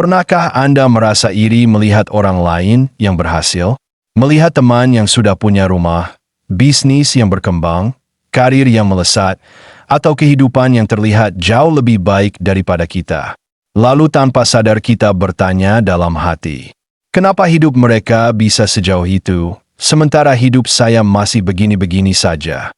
Pernahkah Anda merasa iri melihat orang lain yang berhasil? Melihat teman yang sudah punya rumah, bisnis yang berkembang, karir yang melesat, atau kehidupan yang terlihat jauh lebih baik daripada kita. Lalu tanpa sadar kita bertanya dalam hati, kenapa hidup mereka bisa sejauh itu, sementara hidup saya masih begini-begini saja?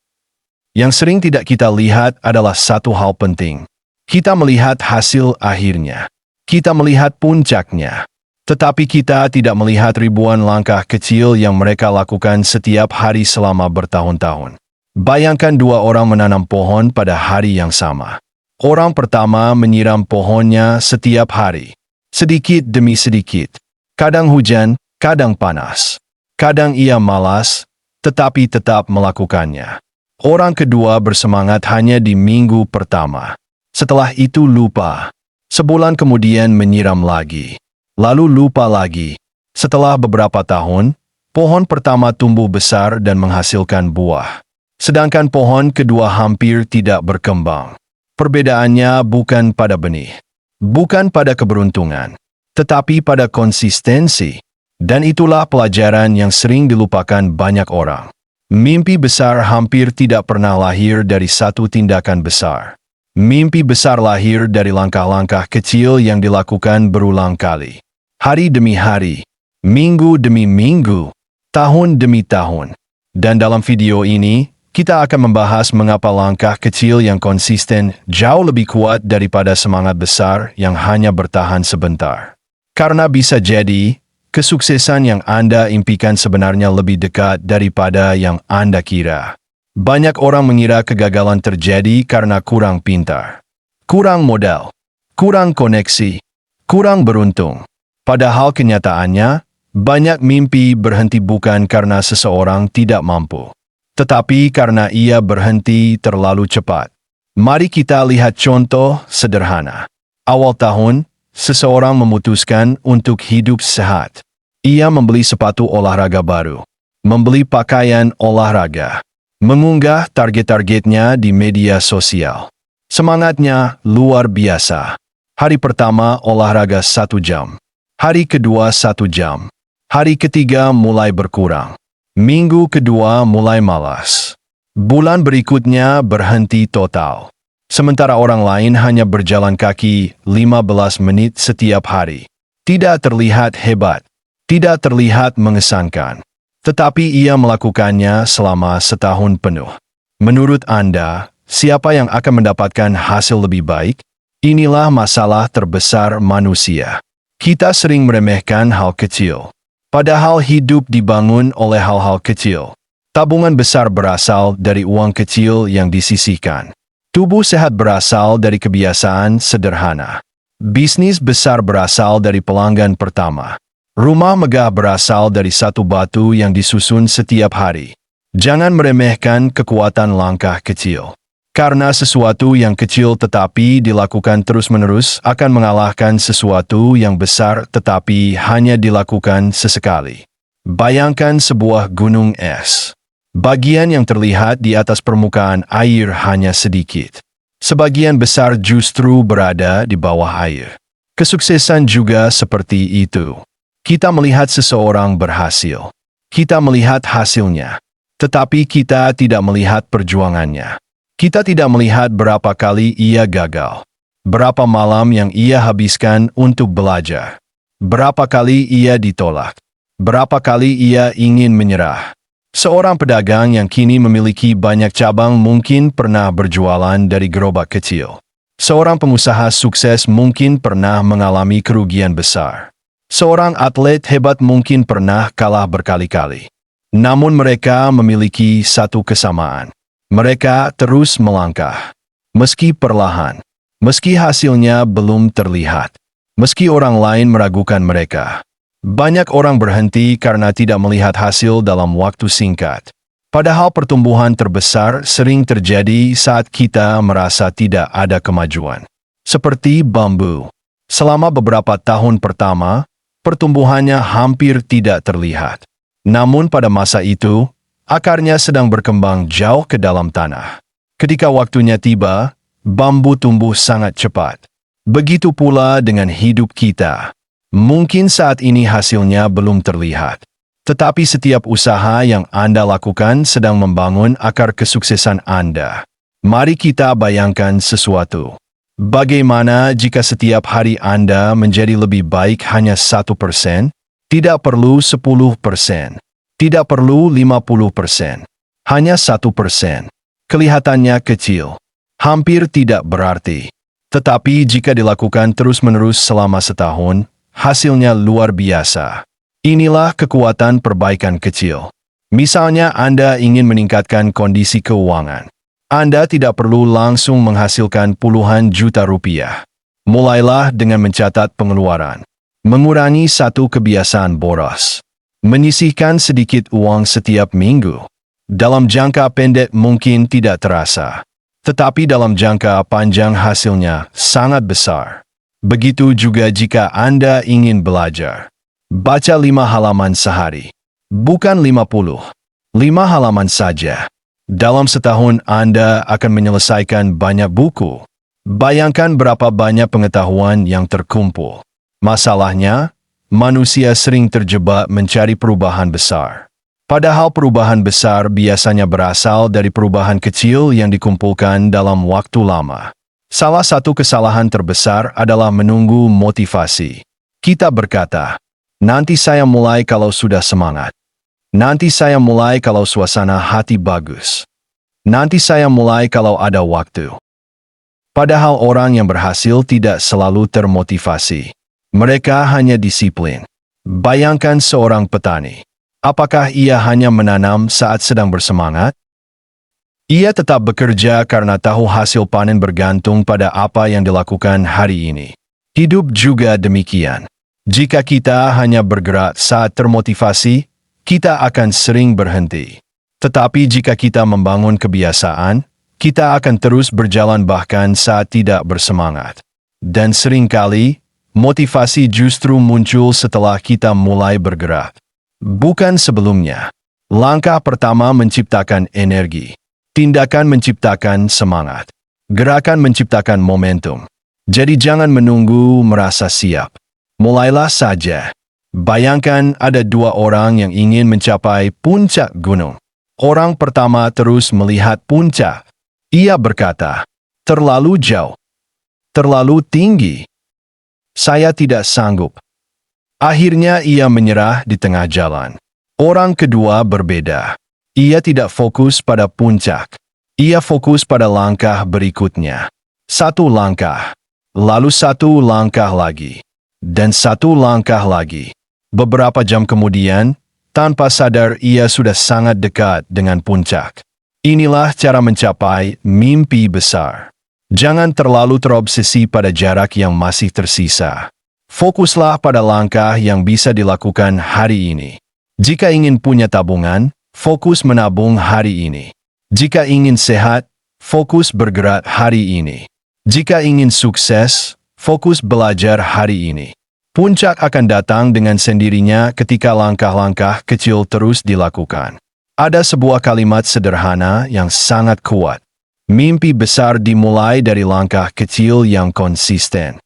Yang sering tidak kita lihat adalah satu hal penting. Kita melihat hasil akhirnya. Kita melihat puncaknya. Tetapi kita tidak melihat ribuan langkah kecil yang mereka lakukan setiap hari selama bertahun-tahun. Bayangkan dua orang menanam pohon pada hari yang sama. Orang pertama menyiram pohonnya setiap hari, sedikit demi sedikit. Kadang hujan, kadang panas. Kadang ia malas, tetapi tetap melakukannya. Orang kedua bersemangat hanya di minggu pertama. Setelah itu lupa. Sebulan kemudian menyiram lagi. Lalu lupa lagi. Setelah beberapa tahun, pohon pertama tumbuh besar dan menghasilkan buah. Sedangkan pohon kedua hampir tidak berkembang. Perbedaannya bukan pada benih, bukan pada keberuntungan, tetapi pada konsistensi. Dan itulah pelajaran yang sering dilupakan banyak orang. Mimpi besar hampir tidak pernah lahir dari satu tindakan besar. Mimpi besar lahir dari langkah-langkah kecil yang dilakukan berulang kali. Hari demi hari, minggu demi minggu, tahun demi tahun. Dan dalam video ini, kita akan membahas mengapa langkah kecil yang konsisten jauh lebih kuat daripada semangat besar yang hanya bertahan sebentar. Karena bisa jadi, kesuksesan yang Anda impikan sebenarnya lebih dekat daripada yang Anda kira. Banyak orang mengira kegagalan terjadi karena kurang pintar, kurang modal, kurang koneksi, kurang beruntung. Padahal kenyataannya, banyak mimpi berhenti bukan karena seseorang tidak mampu, tetapi karena ia berhenti terlalu cepat. Mari kita lihat contoh sederhana. Awal tahun, seseorang memutuskan untuk hidup sehat. Ia membeli sepatu olahraga baru, membeli pakaian olahraga, mengunggah target-targetnya di media sosial. Semangatnya luar biasa. Hari pertama olahraga 1 jam. Hari kedua 1 jam. Hari ketiga mulai berkurang. Minggu kedua mulai malas. Bulan berikutnya berhenti total. Sementara orang lain hanya berjalan kaki 15 menit setiap hari. Tidak terlihat hebat, tidak terlihat mengesankan. Tetapi ia melakukannya selama setahun penuh. Menurut Anda, siapa yang akan mendapatkan hasil lebih baik? Inilah masalah terbesar manusia. Kita sering meremehkan hal kecil. Padahal hidup dibangun oleh hal-hal kecil. Tabungan besar berasal dari uang kecil yang disisihkan. Tubuh sehat berasal dari kebiasaan sederhana. Bisnis besar berasal dari pelanggan pertama. Rumah megah berasal dari satu batu yang disusun setiap hari. Jangan meremehkan kekuatan langkah kecil. Karena sesuatu yang kecil tetapi dilakukan terus-menerus akan mengalahkan sesuatu yang besar tetapi hanya dilakukan sesekali. Bayangkan sebuah gunung es. Bagian yang terlihat di atas permukaan air hanya sedikit. Sebagian besar justru berada di bawah air. Kesuksesan juga seperti itu. Kita melihat seseorang berhasil. Kita melihat hasilnya. Tetapi kita tidak melihat perjuangannya. Kita tidak melihat berapa kali ia gagal, berapa malam yang ia habiskan untuk belajar, berapa kali ia ditolak, berapa kali ia ingin menyerah. Seorang pedagang yang kini memiliki banyak cabang mungkin pernah berjualan dari gerobak kecil. Seorang pengusaha sukses mungkin pernah mengalami kerugian besar. Seorang atlet hebat mungkin pernah kalah berkali-kali. Namun mereka memiliki satu kesamaan. Mereka terus melangkah, meski perlahan, meski hasilnya belum terlihat, meski orang lain meragukan mereka. Banyak orang berhenti karena tidak melihat hasil dalam waktu singkat. Padahal pertumbuhan terbesar sering terjadi saat kita merasa tidak ada kemajuan. Seperti bambu. Selama beberapa tahun pertama, pertumbuhannya hampir tidak terlihat. Namun pada masa itu, akarnya sedang berkembang jauh ke dalam tanah. Ketika waktunya tiba, bambu tumbuh sangat cepat. Begitu pula dengan hidup kita. Mungkin saat ini hasilnya belum terlihat. Tetapi setiap usaha yang Anda lakukan sedang membangun akar kesuksesan Anda. Mari kita bayangkan sesuatu. Bagaimana jika setiap hari Anda menjadi lebih baik hanya 1%? Tidak perlu 10%. Tidak perlu 50%. Hanya 1%. Kelihatannya kecil. Hampir tidak berarti. Tetapi jika dilakukan terus-menerus selama setahun, hasilnya luar biasa. Inilah kekuatan perbaikan kecil. Misalnya Anda ingin meningkatkan kondisi keuangan. Anda tidak perlu langsung menghasilkan puluhan juta rupiah. Mulailah dengan mencatat pengeluaran. Mengurangi satu kebiasaan boros. Menyisihkan sedikit uang setiap minggu. Dalam jangka pendek mungkin tidak terasa. Tetapi dalam jangka panjang hasilnya sangat besar. Begitu juga jika Anda ingin belajar. Baca 5 halaman sehari. Bukan 50. 5 halaman saja. Dalam setahun Anda akan menyelesaikan banyak buku. Bayangkan berapa banyak pengetahuan yang terkumpul. Masalahnya, manusia sering terjebak mencari perubahan besar. Padahal perubahan besar biasanya berasal dari perubahan kecil yang dikumpulkan dalam waktu lama. Salah satu kesalahan terbesar adalah menunggu motivasi. Kita berkata, nanti saya mulai kalau sudah semangat. Nanti saya mulai kalau suasana hati bagus. Nanti saya mulai kalau ada waktu. Padahal orang yang berhasil tidak selalu termotivasi. Mereka hanya disiplin. Bayangkan seorang petani. Apakah ia hanya menanam saat sedang bersemangat? Ia tetap bekerja karena tahu hasil panen bergantung pada apa yang dilakukan hari ini. Hidup juga demikian. Jika kita hanya bergerak saat termotivasi, kita akan sering berhenti. Tetapi jika kita membangun kebiasaan, kita akan terus berjalan bahkan saat tidak bersemangat. Dan seringkali, motivasi justru muncul setelah kita mulai bergerak. Bukan sebelumnya. Langkah pertama menciptakan energi. Tindakan menciptakan semangat. Gerakan menciptakan momentum. Jadi jangan menunggu merasa siap. Mulailah saja. Bayangkan ada 2 orang yang ingin mencapai puncak gunung. Orang pertama terus melihat puncak. Ia berkata, terlalu jauh. Terlalu tinggi. Saya tidak sanggup. Akhirnya ia menyerah di tengah jalan. Orang kedua berbeda. Ia tidak fokus pada puncak. Ia fokus pada langkah berikutnya. 1 langkah. Lalu 1 langkah lagi. Dan 1 langkah lagi. Beberapa jam kemudian, tanpa sadar ia sudah sangat dekat dengan puncak. Inilah cara mencapai mimpi besar. Jangan terlalu terobsesi pada jarak yang masih tersisa. Fokuslah pada langkah yang bisa dilakukan hari ini. Jika ingin punya tabungan, fokus menabung hari ini. Jika ingin sehat, fokus bergerak hari ini. Jika ingin sukses, fokus belajar hari ini. Puncak akan datang dengan sendirinya ketika langkah-langkah kecil terus dilakukan. Ada sebuah kalimat sederhana yang sangat kuat. Mimpi besar dimulai dari langkah kecil yang konsisten.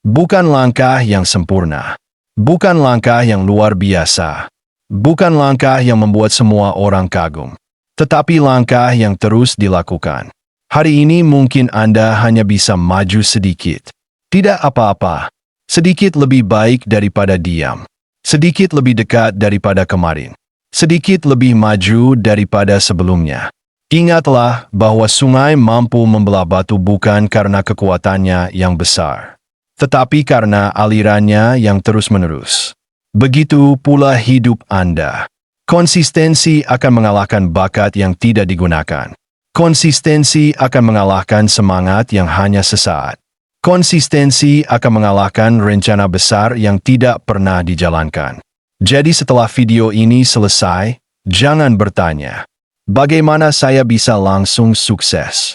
Bukan langkah yang sempurna. Bukan langkah yang luar biasa. Bukan langkah yang membuat semua orang kagum. Tetapi langkah yang terus dilakukan. Hari ini mungkin Anda hanya bisa maju sedikit. Tidak apa-apa. Sedikit lebih baik daripada diam. Sedikit lebih dekat daripada kemarin. Sedikit lebih maju daripada sebelumnya. Ingatlah bahwa sungai mampu membelah batu bukan karena kekuatannya yang besar, tetapi karena alirannya yang terus-menerus. Begitu pula hidup Anda. Konsistensi akan mengalahkan bakat yang tidak digunakan. Konsistensi akan mengalahkan semangat yang hanya sesaat. Konsistensi akan mengalahkan rencana besar yang tidak pernah dijalankan. Jadi setelah video ini selesai, jangan bertanya, bagaimana saya bisa langsung sukses?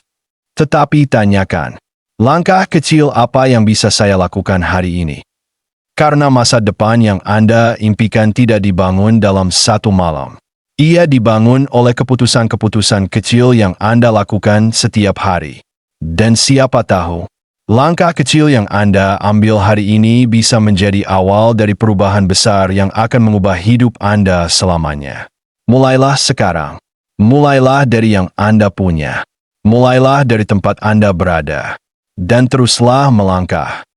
Tetapi tanyakan, langkah kecil apa yang bisa saya lakukan hari ini? Karena masa depan yang Anda impikan tidak dibangun dalam 1 malam. Ia dibangun oleh keputusan-keputusan kecil yang Anda lakukan setiap hari. Dan siapa tahu, Langkah kecil yang Anda ambil hari ini bisa menjadi awal dari perubahan besar yang akan mengubah hidup Anda selamanya. Mulailah sekarang. Mulailah dari yang Anda punya. Mulailah dari tempat Anda berada. Dan teruslah melangkah.